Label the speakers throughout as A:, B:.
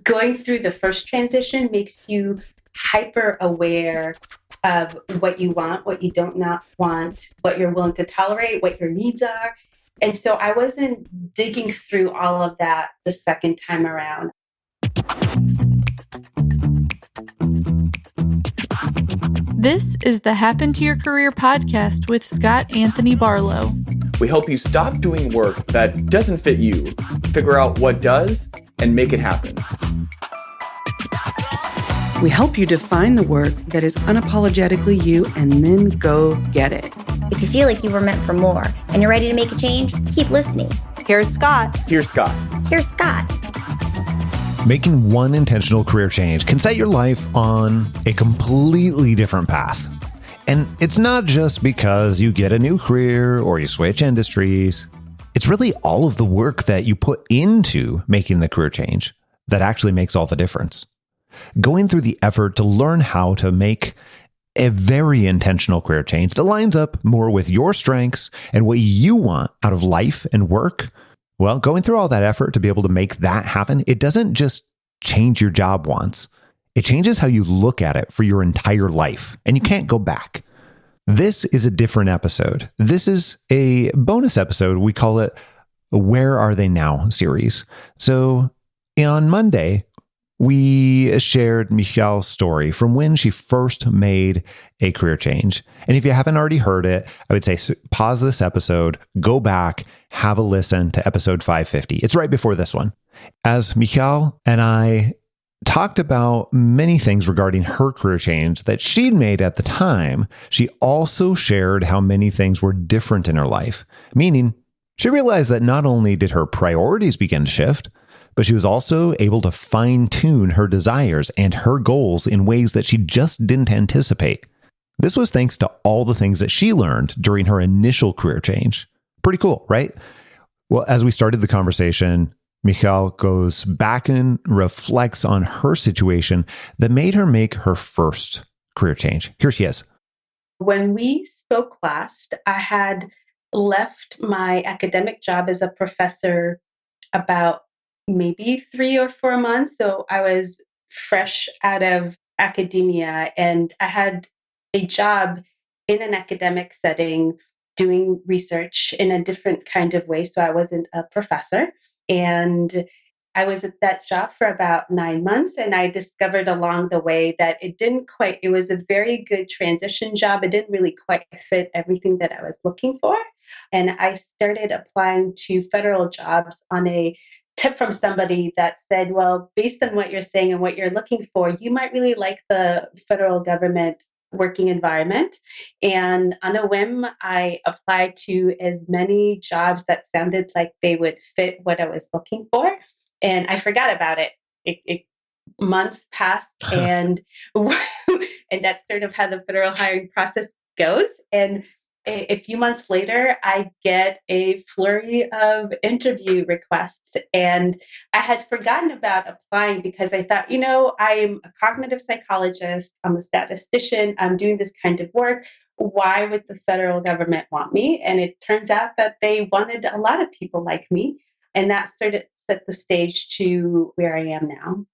A: going through the first transition makes you hyper aware of what you want, what you don't not want, what you're willing to tolerate, what your needs are. And so I wasn't digging through all of that the second time around.
B: This is the Happen to Your Career podcast with Scott Anthony Barlow.
C: We help you stop doing work that doesn't fit you, figure out what does, and make it happen.
D: We help you define the work that is unapologetically you and then go get it.
E: If you feel like you were meant for more and you're ready to make a change, keep listening.
F: Here's Scott.
C: Here's Scott.
E: Here's Scott.
G: Making one intentional career change can set your life on a completely different path. And it's not just because you get a new career or you switch industries. It's really all of the work that you put into making the career change that actually makes all the difference. Going through the effort to learn how to make a very intentional career change that lines up more with your strengths and what you want out of life and work. Well, going through all that effort to be able to make that happen, it doesn't just change your job once. It changes how you look at it for your entire life, and you can't go back. This is a different episode. This is a bonus episode. We call it Where Are They Now series. So on Monday, we shared Michal's story from when she first made a career change. And if you haven't already heard it, I would say pause this episode, go back, have a listen to episode 550. It's right before this one. As Michal and I talked about many things regarding her career change that she'd made at the time, she also shared how many things were different in her life, meaning she realized that not only did her priorities begin to shift, but she was also able to fine-tune her desires and her goals in ways that she just didn't anticipate. This was thanks to all the things that she learned during her initial career change. Pretty cool, right? Well, as we started the conversation, Michal goes back and reflects on her situation that made her make her first career change. Here she is.
A: When we spoke last, I had left my academic job as a professor about maybe 3 or 4 months. So I was fresh out of academia and I had a job in an academic setting doing research in a different kind of way. So I wasn't a professor. And I was at that job for about 9 months, and I discovered along the way that it was a very good transition job. It didn't really quite fit everything that I was looking for. And I started applying to federal jobs on a tip from somebody that said, well, based on what you're saying and what you're looking for, you might really like the federal government working environment. And on a whim, I applied to as many jobs that sounded like they would fit what I was looking for. And I forgot about it. Months passed, and and that's sort of how the federal hiring process goes. And a few months later, I get a flurry of interview requests. And I had forgotten about applying because I thought, I'm a cognitive psychologist, I'm a statistician, I'm doing this kind of work. Why would the federal government want me? And it turns out that they wanted a lot of people like me. And that sort of set the stage to where I am now.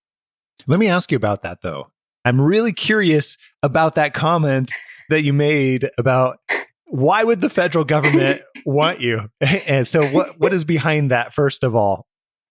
G: Let me ask you about that, though. I'm really curious about that comment that you made about why would the federal government want you? And so what is behind that, first of all?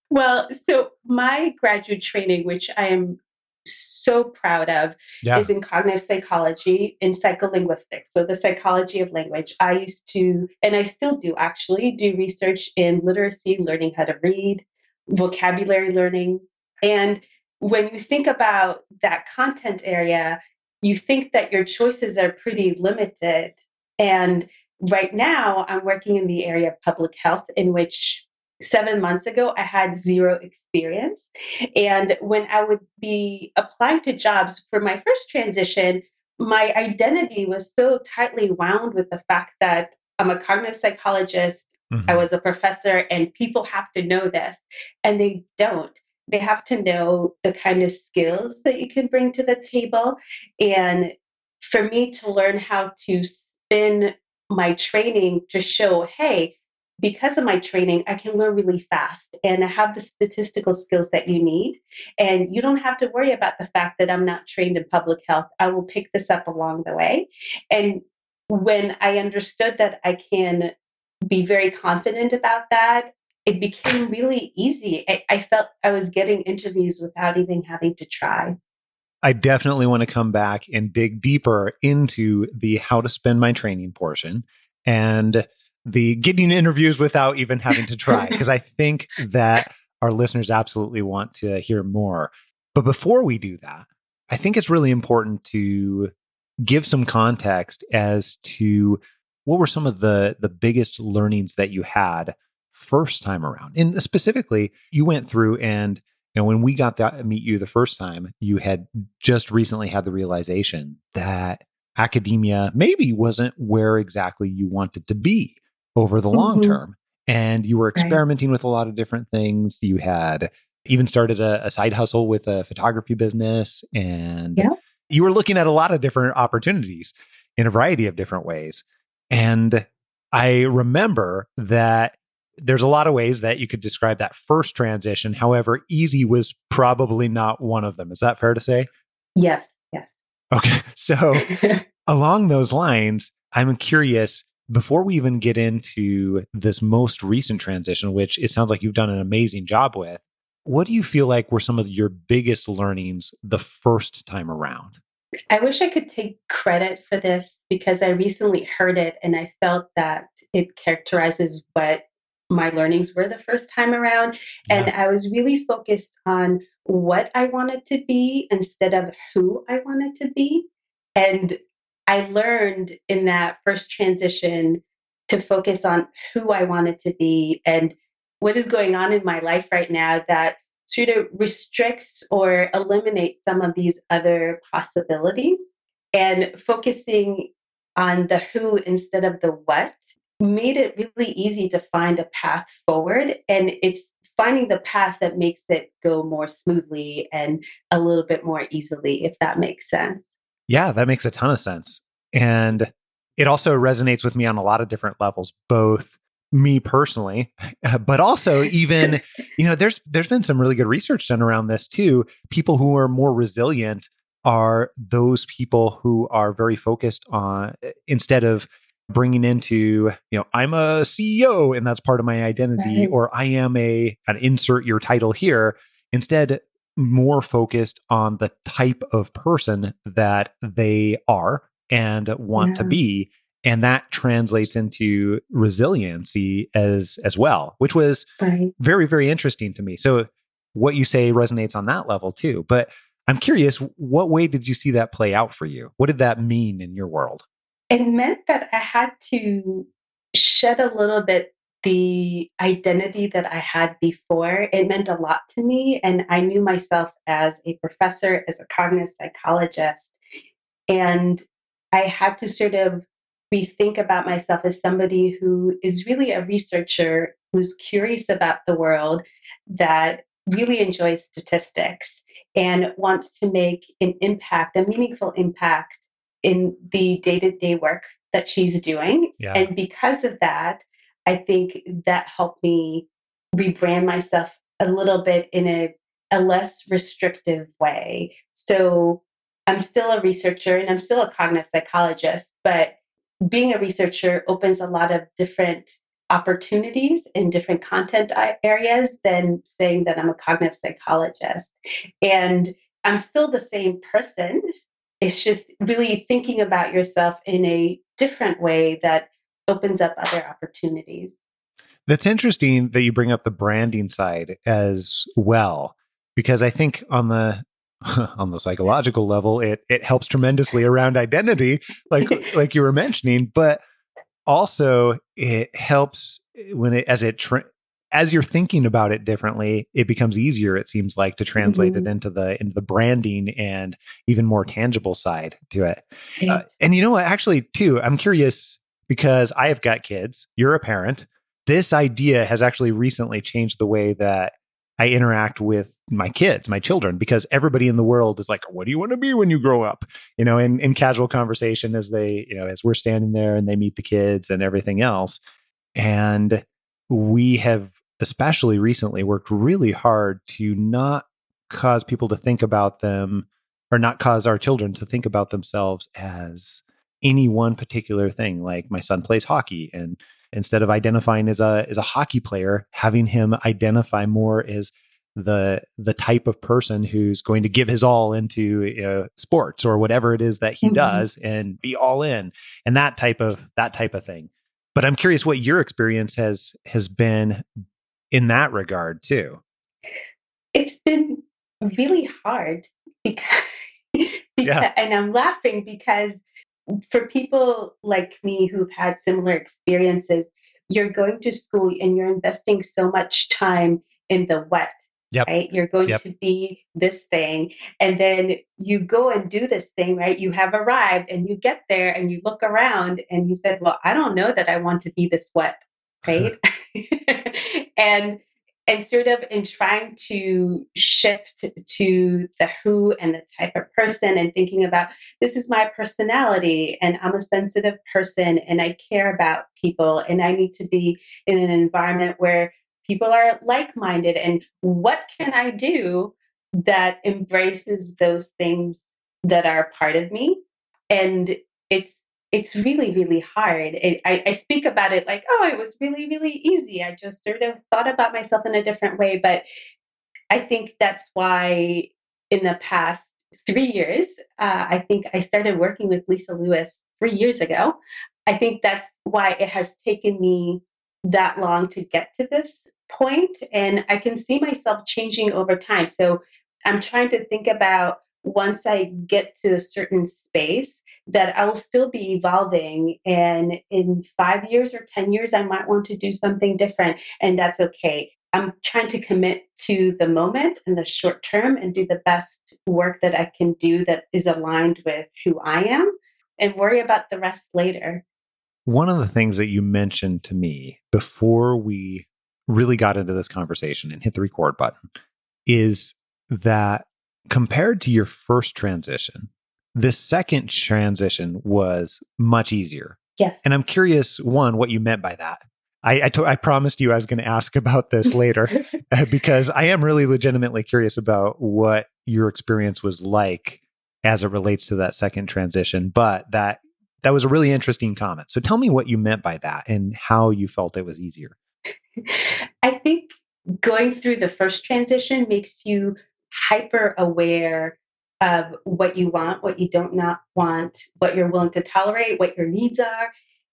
A: Well, so my graduate training, which I am so proud of, is in cognitive psychology and psycholinguistics. So the psychology of language. I used to, and I still do actually, do research in literacy, learning how to read, vocabulary learning. And when you think about that content area, you think that your choices are pretty limited. And right now, I'm working in the area of public health, in which 7 months ago, I had zero experience. And when I would be applying to jobs for my first transition, my identity was so tightly wound with the fact that I'm a cognitive psychologist, I was a professor, and people have to know this. And they don't. They have to know the kind of skills that you can bring to the table. And for me to learn how to spin my training to show, hey, because of my training, I can learn really fast and I have the statistical skills that you need. And you don't have to worry about the fact that I'm not trained in public health. I will pick this up along the way. And when I understood that I can be very confident about that, it became really easy. I felt I was getting interviews without even having to try.
G: I definitely want to come back and dig deeper into the how to spend my training portion and the getting interviews without even having to try, because I think that our listeners absolutely want to hear more. But before we do that, I think it's really important to give some context as to what were some of the biggest learnings that you had first time around. And specifically, you went through and when we got to meet you the first time, you had just recently had the realization that academia maybe wasn't where exactly you wanted to be over the long
A: Mhm.
G: term. And you were
A: Right.
G: experimenting with a lot of different things. You had even started a side hustle with a photography business, and
A: Yeah.
G: you were looking at a lot of different opportunities in a variety of different ways. And I remember that there's a lot of ways that you could describe that first transition. However, easy was probably not one of them. Is that fair to say?
A: Yes. Yes.
G: Okay. So, along those lines, I'm curious, before we even get into this most recent transition, which it sounds like you've done an amazing job with, what do you feel like were some of your biggest learnings the first time around?
A: I wish I could take credit for this because I recently heard it and I felt that it characterizes what my learnings were the first time around. And
G: Yeah.
A: I was really focused on what I wanted to be instead of who I wanted to be. And I learned in that first transition to focus on who I wanted to be and what is going on in my life right now that sort of restricts or eliminates some of these other possibilities and focusing on the who instead of the what made it really easy to find a path forward. And it's finding the path that makes it go more smoothly and a little bit more easily, if that makes sense.
G: Yeah, that makes a ton of sense. And it also resonates with me on a lot of different levels, both me personally, but also even, there's been some really good research done around this too. People who are more resilient are those people who are very focused on, instead of bringing into, I'm a CEO and that's part of my identity,
A: Right.
G: or I am an insert your title here. Instead, more focused on the type of person that they are and want to
A: Yeah.
G: be, and that translates into resiliency as well, which was
A: Right.
G: very, very interesting to me. So what you say resonates on that level too. But I'm curious, what way did you see that play out for you? What did that mean in your world?
A: It meant that I had to shed a little bit the identity that I had before. It meant a lot to me, and I knew myself as a professor, as a cognitive psychologist, and I had to sort of rethink about myself as somebody who is really a researcher who's curious about the world, that really enjoys statistics and wants to make an impact, a meaningful impact in the day to day work that she's doing.
G: Yeah.
A: And because of that, I think that helped me rebrand myself a little bit in a less restrictive way. So I'm still a researcher and I'm still a cognitive psychologist, but being a researcher opens a lot of different opportunities in different content areas than saying that I'm a cognitive psychologist. And I'm still the same person. It's just really thinking about yourself in a different way that opens up other opportunities.
G: That's interesting that you bring up the branding side as well, because I think on the on the psychological level, it helps tremendously around identity, like you were mentioning, but also it helps when as you're thinking about it differently, it becomes easier. It seems like to translate it
A: Mhm.
G: into the branding and even more tangible side to it.
A: Right.
G: And you know what? Actually, too, I'm curious because I have got kids. You're a parent. This idea has actually recently changed the way that I interact with my kids, my children, because everybody in the world is like, what do you want to be when you grow up? In casual conversation as they, as we're standing there and they meet the kids and everything else. And we have, especially recently, worked really hard to not cause people to think about them, or not cause our children to think about themselves as any one particular thing. Like my son plays hockey, and instead of identifying as a hockey player, having him identify more as the type of person who's going to give his all into sports or whatever it is that he does, and be all in, and that type of thing. But I'm curious what your experience has been in that regard too.
A: It's been really hard because,
G: Yeah.
A: and I'm laughing because for people like me who've had similar experiences, you're going to school and you're investing so much time in the what,
G: Yep.
A: right? You're going
G: Yep.
A: to be this thing, and then you go and do this thing, right? You have arrived and you get there and you look around and you said, well, I don't know that I want to be this what, right? and and sort of in trying to shift to the who and the type of person, and thinking about, this is my personality and I'm a sensitive person and I care about people and I need to be in an environment where people are like-minded, and what can I do that embraces those things that are part of me? And it's it's really, really hard. I speak about it like, oh, it was really, really easy. I just sort of thought about myself in a different way. But I think that's why in the past 3 years, I think I started working with Lisa Lewis 3 years ago. I think that's why it has taken me that long to get to this point, and I can see myself changing over time. So I'm trying to think about, once I get to a certain space, that I will still be evolving, and in 5 years or 10 years, I might want to do something different, and that's okay. I'm trying to commit to the moment and the short term and do the best work that I can do that is aligned with who I am, and worry about the rest later.
G: One of the things that you mentioned to me before we really got into this conversation and hit the record button is that compared to your first transition, the second transition was much easier.
A: Yes.
G: And I'm curious, one, what you meant by that. I promised you I was going to ask about this later because I am really legitimately curious about what your experience was like as it relates to that second transition. But that was a really interesting comment. So tell me what you meant by that and how you felt it was easier.
A: I think going through the first transition makes you hyper aware of what you want, what you don't not want, what you're willing to tolerate, what your needs are.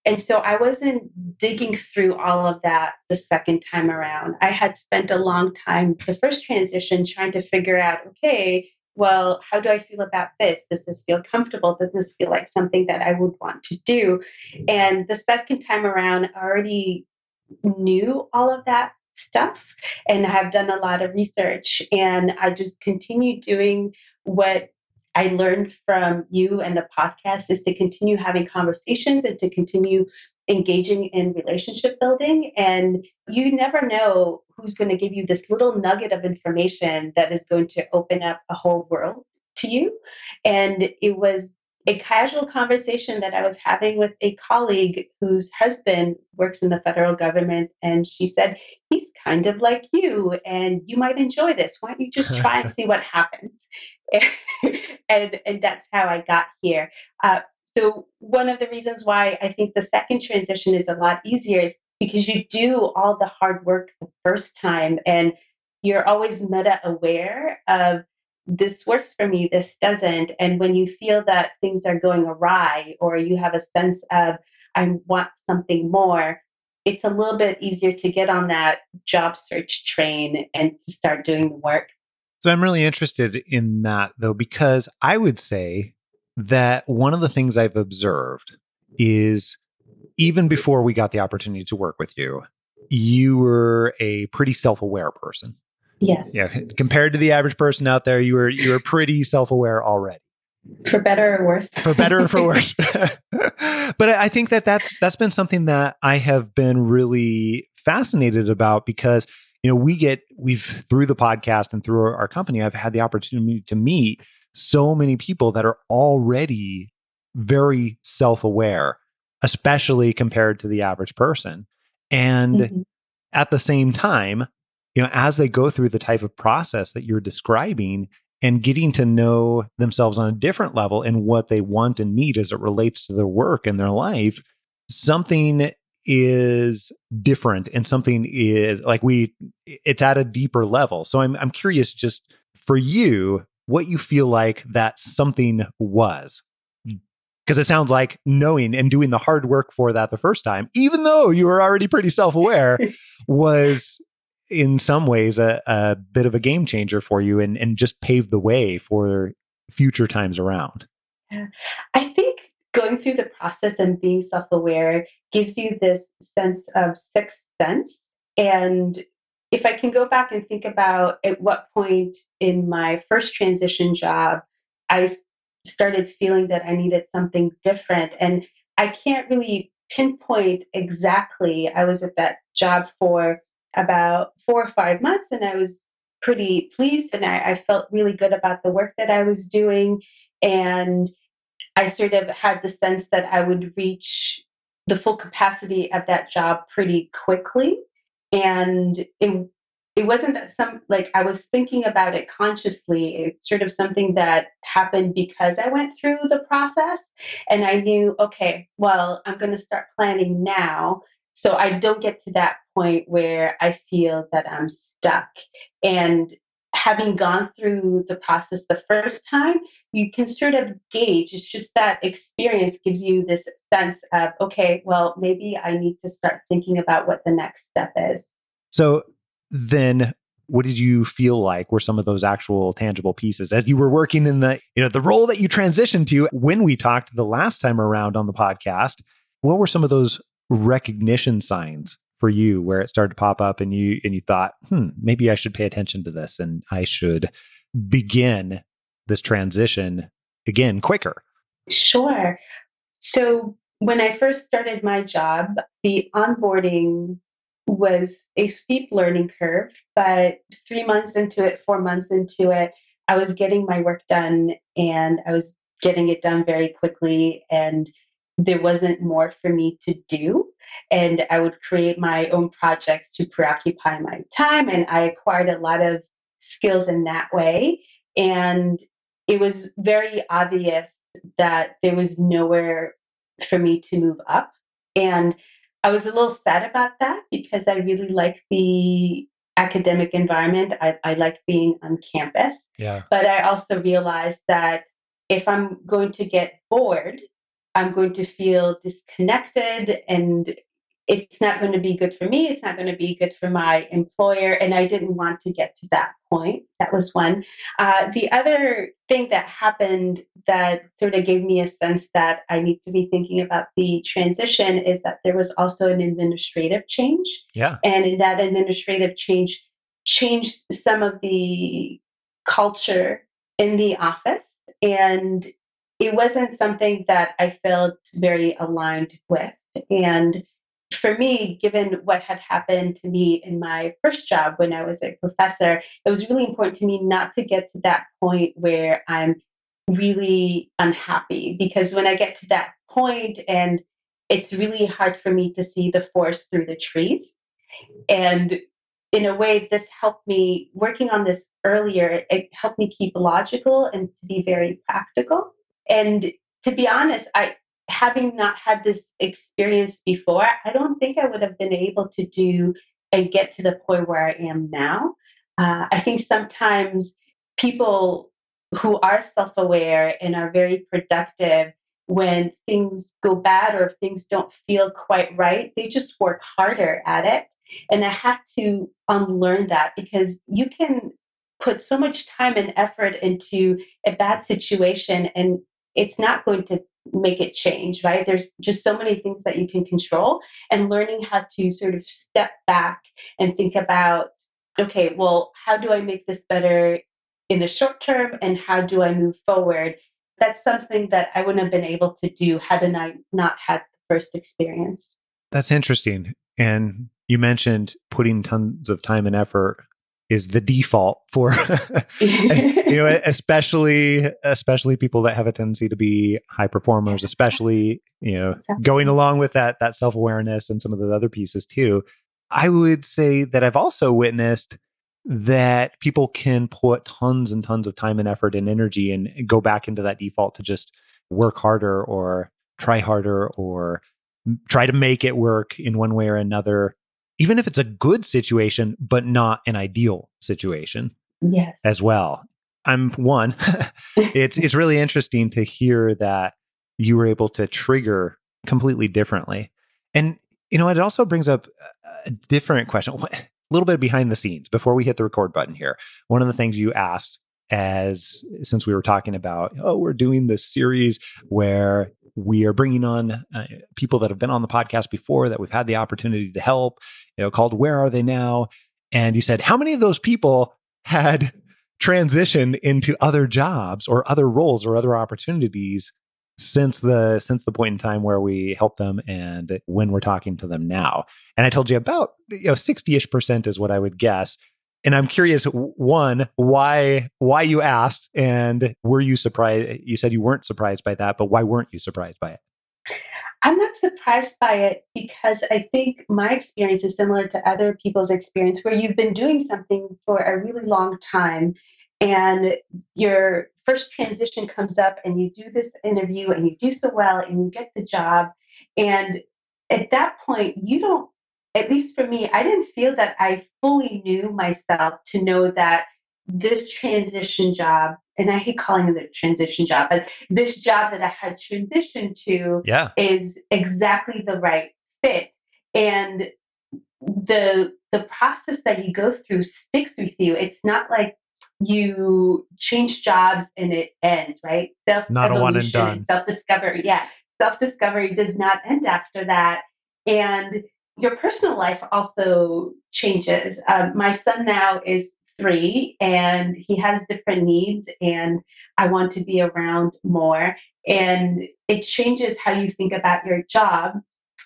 A: And so I wasn't digging through all of that the second time around. I had spent a long time, the first transition, trying to figure out, okay, well, how do I feel about this? Does this feel comfortable? Does this feel like something that I would want to do? And the second time around, I already knew all of that stuff and have done a lot of research. And I just continue doing what I learned from you and the podcast, is to continue having conversations and to continue engaging in relationship building. And you never know who's going to give you this little nugget of information that is going to open up a whole world to you. And it was a casual conversation that I was having with a colleague whose husband works in the federal government. And she said, he's kind of like you, and you might enjoy this. Why don't you just try and see what happens? And that's how I got here. So one of the reasons why I think the second transition is a lot easier is because you do all the hard work the first time, and you're always meta aware of, this works for me, this doesn't. And when you feel that things are going awry, or you have a sense of, I want something more, it's a little bit easier to get on that job search train and to start doing the work.
G: So I'm really interested in that, though, because I would say that one of the things I've observed is, even before we got the opportunity to work with you, you were a pretty self-aware person.
A: Yeah.
G: Yeah, compared to the average person out there, you were pretty self-aware already.
A: For better or worse.
G: For better or for worse. But I think that's been something that I have been really fascinated about, because we've through the podcast and through our company, I've had the opportunity to meet so many people that are already very self-aware, especially compared to the average person. And at the same time, as they go through the type of process that you're describing and getting to know themselves on a different level and what they want and need as it relates to their work and their life, something is different and something is it's at a deeper level. So I'm curious, just for you, what you feel like that something was. Because it sounds like knowing and doing the hard work for that the first time, even though you were already pretty self-aware, was in some ways a bit of a game changer for you and just paved the way for future times around.
A: Yeah. I think going through the process and being self-aware gives you this sense of sixth sense. And if I can go back and think about at what point in my first transition job, I started feeling that I needed something different. And I can't really pinpoint exactly. I was at that job for about 4 or 5 months and I was pretty pleased and I felt really good about the work that I was doing. And I sort of had the sense that I would reach the full capacity of that job pretty quickly. And it wasn't that I was thinking about it consciously. It's sort of something that happened because I went through the process and I knew, okay, well, I'm going to start planning now so I don't get to that point where I feel that I'm stuck. And having gone through the process the first time, you can sort of gauge. It's just that experience gives you this sense of, okay, well, maybe I need to start thinking about what the next step is.
G: So then what did you feel like were some of those actual tangible pieces as you were working in the role that you transitioned to when we talked the last time around on the podcast? What were some of those recognition signs for you where it started to pop up and you thought, maybe I should pay attention to this and I should begin this transition again quicker?
A: Sure. So when I first started my job, the onboarding was a steep learning curve, but 3 months into it, 4 months into it, I was getting my work done and I was getting it done very quickly. And there wasn't more for me to do. And I would create my own projects to preoccupy my time. And I acquired a lot of skills in that way. And it was very obvious that there was nowhere for me to move up. And I was a little sad about that because I really like the academic environment. I like being on campus.
G: Yeah.
A: But I also realized that if I'm going to get bored, I'm going to feel disconnected and it's not going to be good for me. It's not going to be good for my employer. And I didn't want to get to that point. That was one. The other thing that happened that sort of gave me a sense that I need to be thinking about the transition is that there was also an administrative change.
G: Yeah.
A: And in that administrative change changed some of the culture in the office. And it wasn't something that I felt very aligned with. And for me, given what had happened to me in my first job when I was a professor, it was really important to me not to get to that point where I'm really unhappy. Because when I get to that point, and it's really hard for me to see the forest through the trees. And in a way, this helped me working on this earlier. It helped me keep logical and to be very practical. And to be honest, having not had this experience before, I don't think I would have been able to do and get to the point where I am now. I think sometimes people who are self-aware and are very productive, when things go bad or if things don't feel quite right, they just work harder at it. And I had to unlearn that because you can put so much time and effort into a bad situation and it's not going to make it change, right? There's just so many things that you can control, and learning how to sort of step back and think about, okay, well, how do I make this better in the short term and how do I move forward? That's something that I wouldn't have been able to do had I not had the first experience.
G: That's interesting. And you mentioned putting tons of time and effort is the default for, especially people that have a tendency to be high performers, especially, going along with that self-awareness and some of the other pieces too. I would say that I've also witnessed that people can put tons and tons of time and effort and energy and go back into that default to just work harder or try harder or try to make it work in one way or another, even if it's a good situation, but not an ideal situation
A: Yes.
G: as well. I'm one. It's really interesting to hear that you were able to trigger completely differently. And it also brings up a different question. A little bit behind the scenes before we hit the record button here. One of the things you asked since we were talking about, we're doing this series where we are bringing on people that have been on the podcast before that we've had the opportunity to help, called Where Are They Now? And you said, how many of those people had transitioned into other jobs or other roles or other opportunities since the point in time where we helped them and when we're talking to them now? And I told you about 60-ish% is what I would guess. And I'm curious, one, why you asked, and were you surprised? You said you weren't surprised by that, but why weren't you surprised by it?
A: I'm not surprised by it because I think my experience is similar to other people's experience where you've been doing something for a really long time and your first transition comes up and you do this interview and you do so well and you get the job. And at that point, you don't, at least for me, I didn't feel that I fully knew myself to know that this transition job, and I hate calling it a transition job, but this job that I had transitioned to
G: Yeah.
A: is exactly the right fit. And the process that you go through sticks with you. It's not like you change jobs and it ends, right? Self
G: Not a one and
A: evolution and
G: done.
A: self discovery. Yeah. Self discovery does not end after that. And your personal life also changes. My son now is 3 and he has different needs, and I want to be around more. And it changes how you think about your job.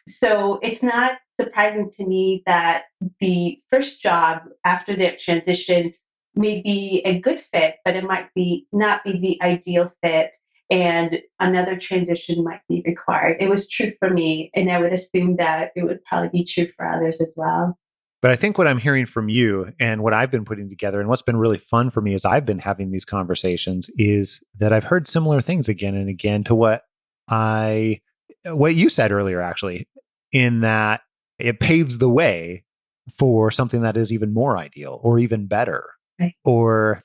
A: So it's not surprising to me that the first job after that transition may be a good fit, but it might be not be the ideal fit, and another transition might be required. It was true for me, and I would assume that it would probably be true for others as well.
G: But I think what I'm hearing from you and what I've been putting together and what's been really fun for me as I've been having these conversations is that I've heard similar things again and again to what you said earlier, actually, in that it paves the way for something that is even more ideal or even better.
A: Right.
G: Or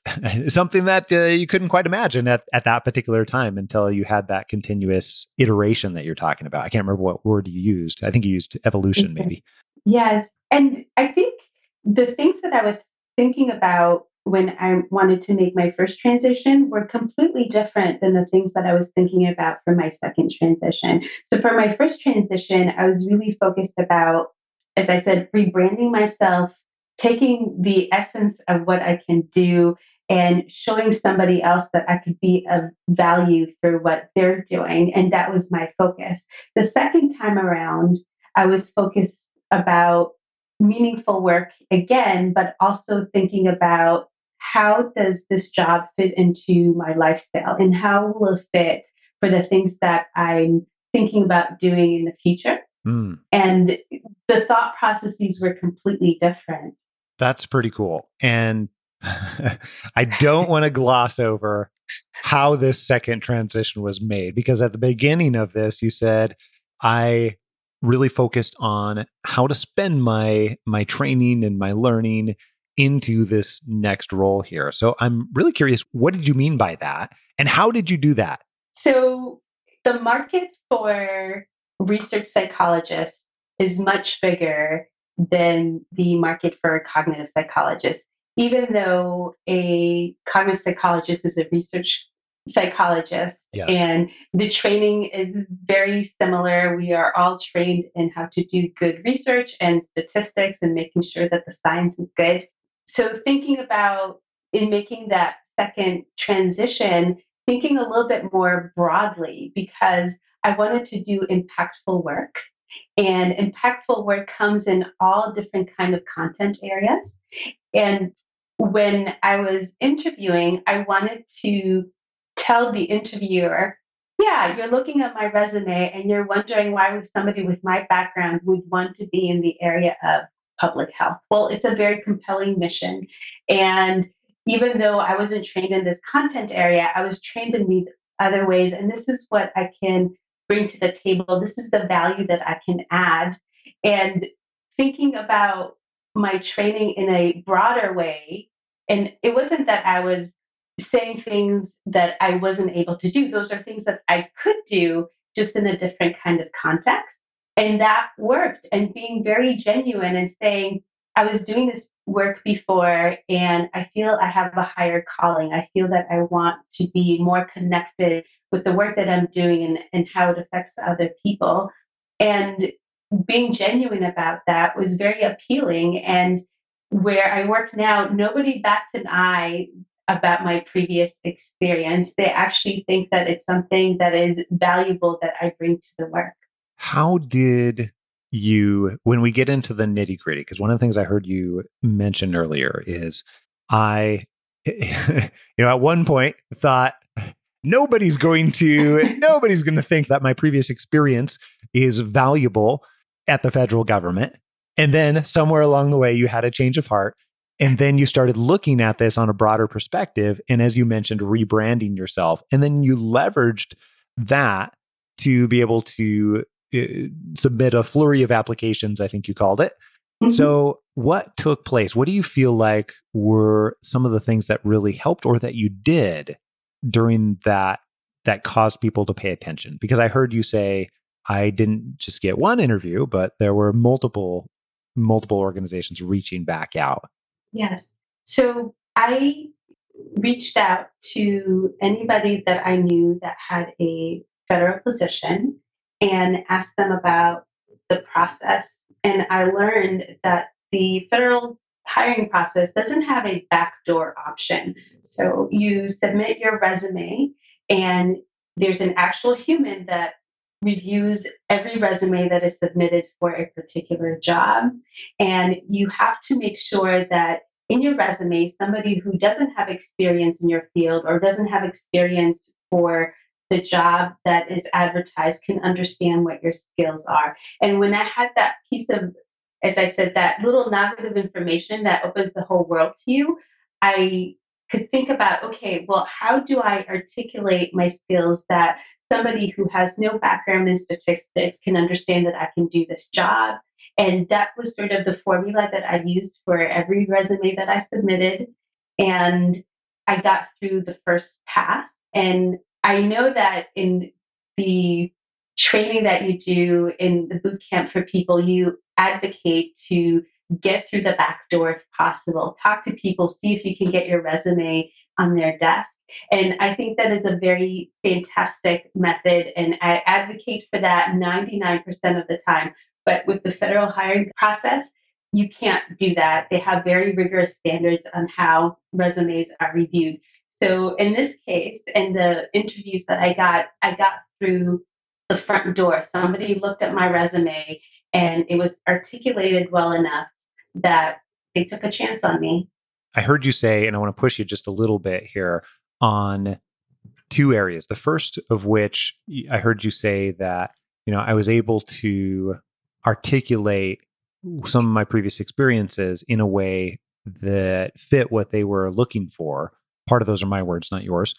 G: something that you couldn't quite imagine at that particular time until you had that continuous iteration that you're talking about. I can't remember what word you used. I think you used evolution, maybe.
A: Yes. And I think the things that I was thinking about when I wanted to make my first transition were completely different than the things that I was thinking about for my second transition. So for my first transition, I was really focused about, as I said, rebranding myself, taking the essence of what I can do and showing somebody else that I could be of value through what they're doing. And that was my focus. The second time around, I was focused about meaningful work again, but also thinking about how does this job fit into my lifestyle and how will it fit for the things that I'm thinking about doing in the future.
G: Mm.
A: And the thought processes were completely different.
G: That's pretty cool. And I don't want to gloss over how this second transition was made, because at the beginning of this, you said, I really focused on how to spend my training and my learning into this next role here. So I'm really curious, what did you mean by that? And how did you do that?
A: So the market for research psychologists is much bigger than the market for a cognitive psychologist. Even though a cognitive psychologist is a research psychologist,
G: Yes.
A: and the training is very similar. We are all trained in how to do good research and statistics and making sure that the science is good. So thinking about in making that second transition, thinking a little bit more broadly because I wanted to do impactful work. And impactful work comes in all different kind of content areas. And when I was interviewing, I wanted to tell the interviewer, yeah, you're looking at my resume and you're wondering why somebody with my background would want to be in the area of public health. Well, it's a very compelling mission. And even though I wasn't trained in this content area, I was trained in these other ways. And this is what I can bring to the table. This is the value that I can add. And thinking about my training in a broader way, and it wasn't that I was saying things that I wasn't able to do. Those are things that I could do just in a different kind of context. And that worked. And being very genuine and saying, I was doing this work before and I feel I have a higher calling. I feel that I want to be more connected with the work that I'm doing and how it affects other people. And being genuine about that was very appealing. And where I work now, nobody bats an eye about my previous experience. They actually think that it's something that is valuable that I bring to the work.
G: How did you, when we get into the nitty gritty, because one of the things I heard you mention earlier is I, at one point thought nobody's going to think that my previous experience is valuable at the federal government. And then somewhere along the way, you had a change of heart. And then you started looking at this on a broader perspective. And as you mentioned, rebranding yourself. And then you leveraged that to be able to submit a flurry of applications, I think you called it. Mm-hmm. So what took place? What do you feel like were some of the things that really helped or that you did during that caused people to pay attention? Because I heard you say, I didn't just get one interview, but there were multiple organizations reaching back out.
A: Yes. So I reached out to anybody that I knew that had a federal position and asked them about the process. And I learned that the federal hiring process doesn't have a backdoor option. So you submit your resume and there's an actual human that reviews every resume that is submitted for a particular job. And you have to make sure that in your resume, somebody who doesn't have experience in your field or doesn't have experience for the job that is advertised can understand what your skills are. And when I had that piece of, as I said, that little nugget of information that opens the whole world to you, I could think about, okay, well, how do I articulate my skills that somebody who has no background in statistics can understand that I can do this job? And that was sort of the formula that I used for every resume that I submitted. And I got through the first pass. And I know that in the training that you do in the boot camp for people, you advocate to get through the back door if possible. Talk to people, see if you can get your resume on their desk. And I think that is a very fantastic method. And I advocate for that 99% of the time. But with the federal hiring process, you can't do that. They have very rigorous standards on how resumes are reviewed. So in this case, in the interviews that I got through the front door. Somebody looked at my resume and it was articulated well enough that they took a chance on me.
G: I heard you say, and I want to push you just a little bit here on two areas. The first of which I heard you say that, I was able to articulate some of my previous experiences in a way that fit what they were looking for. Part of those are my words, not yours.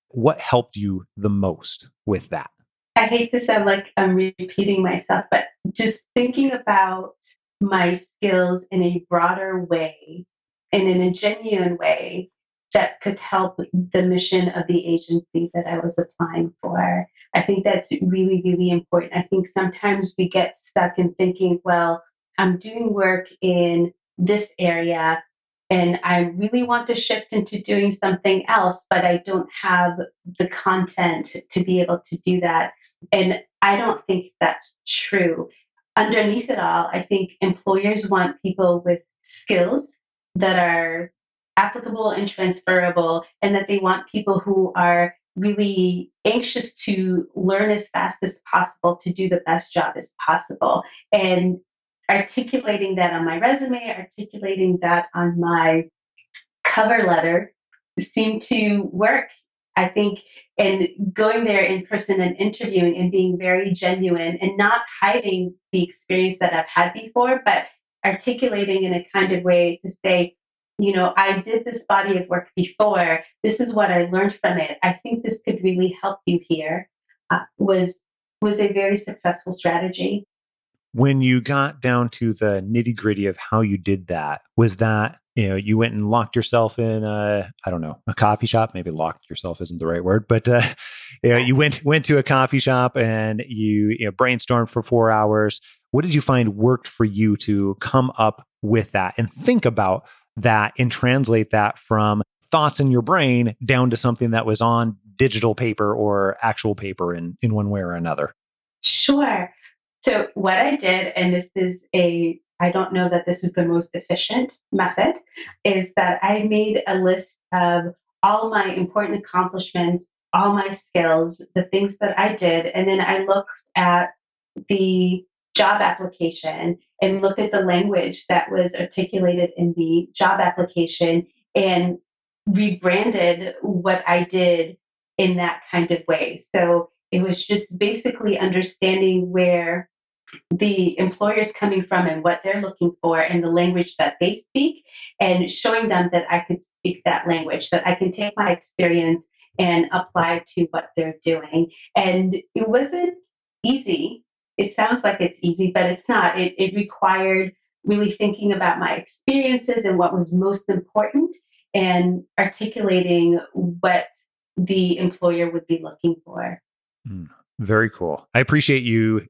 G: What helped you the most with that?
A: I hate to sound like I'm repeating myself, but just thinking about my skills in a broader way and in a genuine way that could help the mission of the agency that I was applying for. I think that's really, really important. I think sometimes we get stuck in thinking, well, I'm doing work in this area and I really want to shift into doing something else, but I don't have the content to be able to do that. And I don't think that's true. Underneath it all, I think employers want people with skills that are applicable and transferable, and that they want people who are really anxious to learn as fast as possible to do the best job as possible. And articulating that on my resume, articulating that on my cover letter seemed to work. I think, and going there in person and interviewing and being very genuine and not hiding the experience that I've had before, but articulating in a kind of way to say, I did this body of work before. This is what I learned from it. I think this could really help you here. Was a very successful strategy.
G: When you got down to the nitty gritty of how you did that, was that, you went and locked yourself in I don't know, a coffee shop? Maybe locked yourself isn't the right word, but you went to a coffee shop and you brainstormed for 4 hours. What did you find worked for you to come up with that and think about that and translate that from thoughts in your brain down to something that was on digital paper or actual paper in one way or another?
A: Sure. So what I did, and I don't know that this is the most efficient method, is that I made a list of all my important accomplishments, all my skills, the things that I did, and then I looked at the job application and looked at the language that was articulated in the job application and rebranded what I did in that kind of way. So it was just basically understanding where the employer is coming from and what they're looking for and the language that they speak, and showing them that I could speak that language, that I can take my experience and apply to what they're doing. And it wasn't easy. It sounds like it's easy, but it's not. It required really thinking about my experiences and what was most important and articulating what the employer would be looking for.
G: Very cool. I appreciate you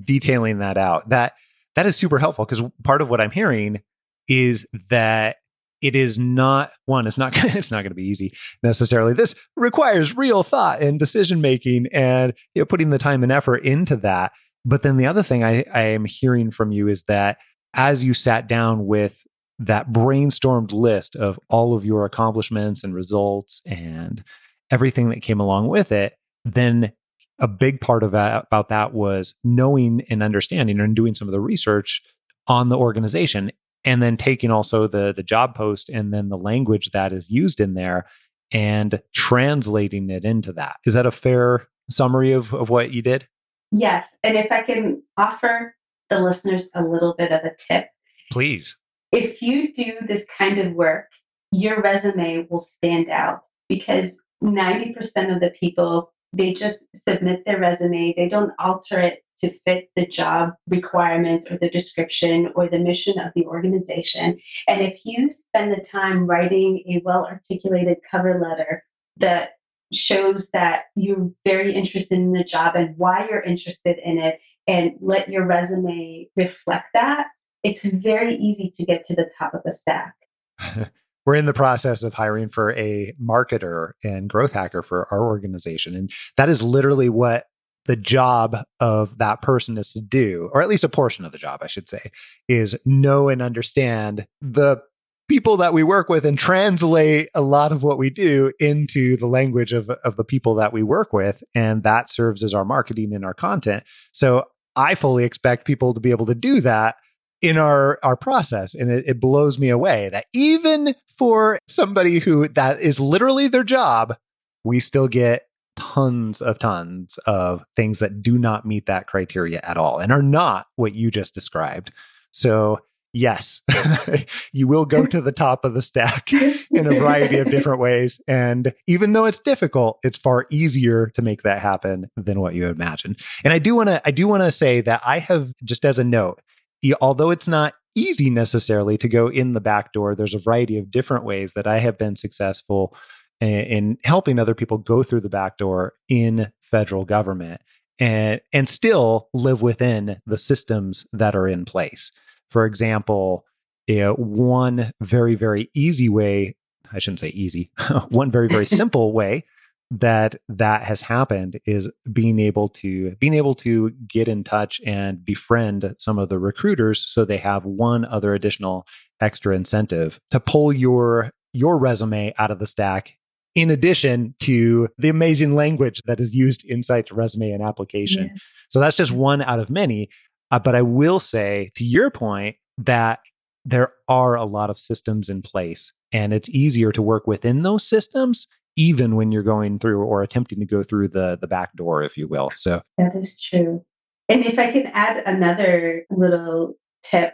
G: detailing that out. That is super helpful, because part of what I'm hearing is that it is not it's not it's not going to be easy necessarily. This requires real thought and decision making and putting the time and effort into that. But then the other thing I am hearing from you is that as you sat down with that brainstormed list of all of your accomplishments and results and everything that came along with it, then a big part of that, about that, was knowing and understanding and doing some of the research on the organization, and then taking also the job post and then the language that is used in there and translating it into that. Is that a fair summary of what you did?
A: Yes. And if I can offer the listeners a little bit of a tip.
G: Please.
A: If you do this kind of work, your resume will stand out, because 90% of the people, they just submit their resume. They don't alter it to fit the job requirements or the description or the mission of the organization. And if you spend the time writing a well-articulated cover letter that shows that you're very interested in the job and why you're interested in it, and let your resume reflect that, it's very easy to get to the top of the stack.
G: We're in the process of hiring for a marketer and growth hacker for our organization. And that is literally what the job of that person is to do, or at least a portion of the job, I should say, is know and understand the people that we work with and translate a lot of what we do into the language of the people that we work with. And that serves as our marketing and our content. So I fully expect people to be able to do that in our process. And it blows me away that even for somebody who that is literally their job, we still get tons of things that do not meet that criteria at all and are not what you just described. So yes, you will go to the top of the stack in a variety of different ways. And even though it's difficult, it's far easier to make that happen than what you imagine. And I do want to say that I have, just as a note, although it's not easy necessarily to go in the back door, there's a variety of different ways that I have been successful in helping other people go through the back door in federal government and still live within the systems that are in place. For example, one very, very easy way, I shouldn't say easy, one very, very simple way that has happened is being able to get in touch and befriend some of the recruiters, so they have one other additional extra incentive to pull your resume out of the stack, in addition to the amazing language that is used inside your resume and application. Yeah. So that's just one out of many. But I will say, to your point, that there are a lot of systems in place, and it's easier to work within those systems, even when you're going through or attempting to go through the back door, if you will. So
A: that is true. And if I can add another little tip,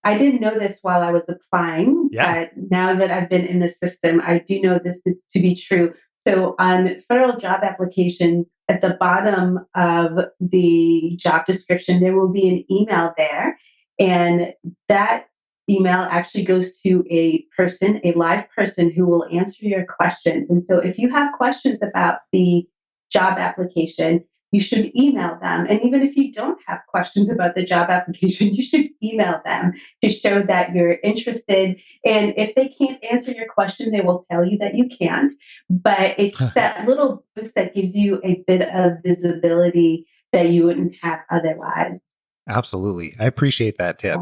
A: I didn't know this while I was applying,
G: Yeah.
A: but now that I've been in the system, I do know this is to be true. So on federal job applications, at the bottom of the job description, there will be an email there. And that email actually goes to a person, a live person who will answer your questions. And so if you have questions about the job application, you should email them. And even if you don't have questions about the job application, you should email them to show that you're interested. And if they can't answer your question, they will tell you that you can't. But it's that little boost that gives you a bit of visibility that you wouldn't have otherwise.
G: Absolutely. I appreciate that tip.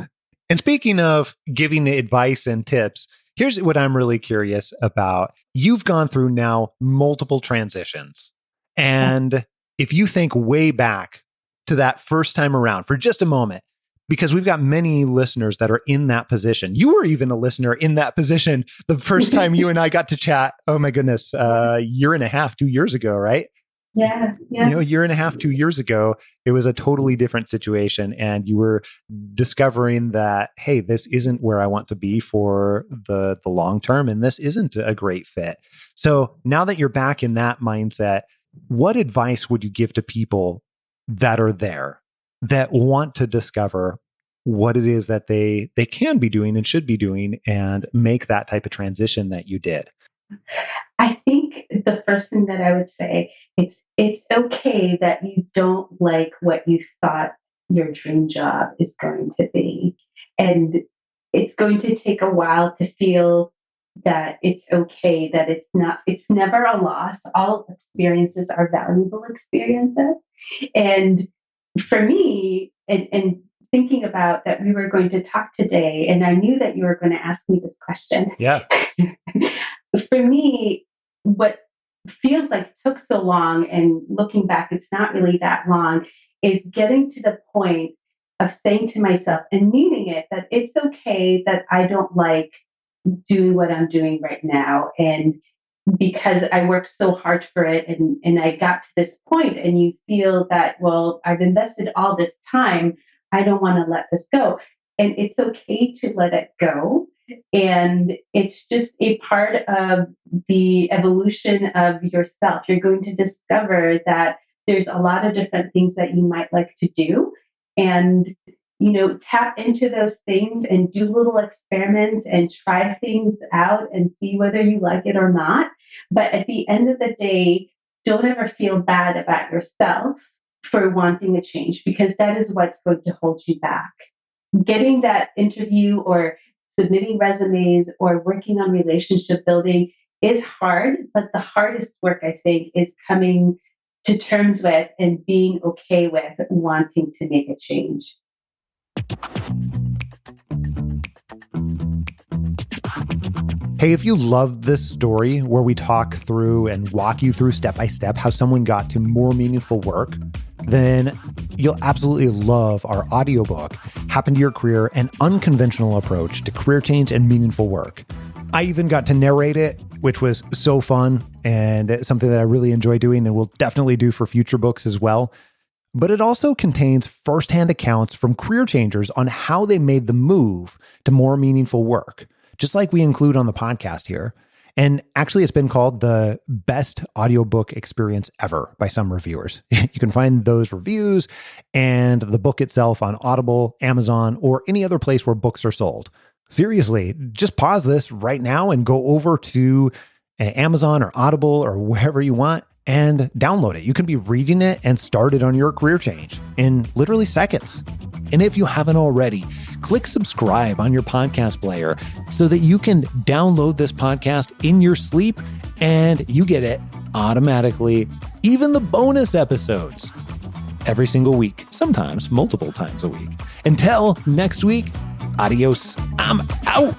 G: And speaking of giving advice and tips, here's what I'm really curious about. You've gone through now multiple transitions. And if you think way back to that first time around for just a moment, because we've got many listeners that are in that position. You were even a listener in that position the first time you and I got to chat. Oh my goodness, a year and a half, 2 years ago, right?
A: Yeah.
G: A year and a half, 2 years ago, it was a totally different situation. And you were discovering that, hey, this isn't where I want to be for the long term. And this isn't a great fit. So now that you're back in that mindset, what advice would you give to people that are there, that want to discover what it is that they can be doing and should be doing and make that type of transition that you did?
A: I think the first thing that I would say, it's okay that you don't like what you thought your dream job is going to be. And it's going to take a while to feel that it's okay, that it's never a loss. All experiences are valuable experiences. And for me, and thinking about that we were going to talk today, and I knew that you were going to ask me this question.
G: Yeah.
A: For me, what feels like took so long, and looking back, it's not really that long, is getting to the point of saying to myself and meaning it that it's okay that I don't like doing what I'm doing right now. And because I worked so hard for it and I got to this point, and you feel that, well, I've invested all this time, I don't want to let this go. And it's okay to let it go. And it's just a part of the evolution of yourself. You're going to discover that there's a lot of different things that you might like to do. And, tap into those things and do little experiments and try things out and see whether you like it or not. But at the end of the day, don't ever feel bad about yourself for wanting a change, because that is what's going to hold you back. Getting that interview or submitting resumes or working on relationship building is hard, but the hardest work, I think, is coming to terms with and being okay with wanting to make a change.
G: Hey, if you love this story where we talk through and walk you through step by step how someone got to more meaningful work, then you'll absolutely love our audiobook, Happen to Your Career, An Unconventional Approach to Career Change and Meaningful Work. I even got to narrate it, which was so fun and something that I really enjoy doing and will definitely do for future books as well. But it also contains firsthand accounts from career changers on how they made the move to more meaningful work, just like we include on the podcast here. And actually, it's been called the best audiobook experience ever by some reviewers. You can find those reviews and the book itself on Audible, Amazon, or any other place where books are sold. Seriously, just pause this right now and go over to Amazon or Audible or wherever you want and download it. You can be reading it and started on your career change in literally seconds. And if you haven't already, click subscribe on your podcast player so that you can download this podcast in your sleep and you get it automatically, even the bonus episodes, every single week, sometimes multiple times a week. Until next week, adios. I'm out.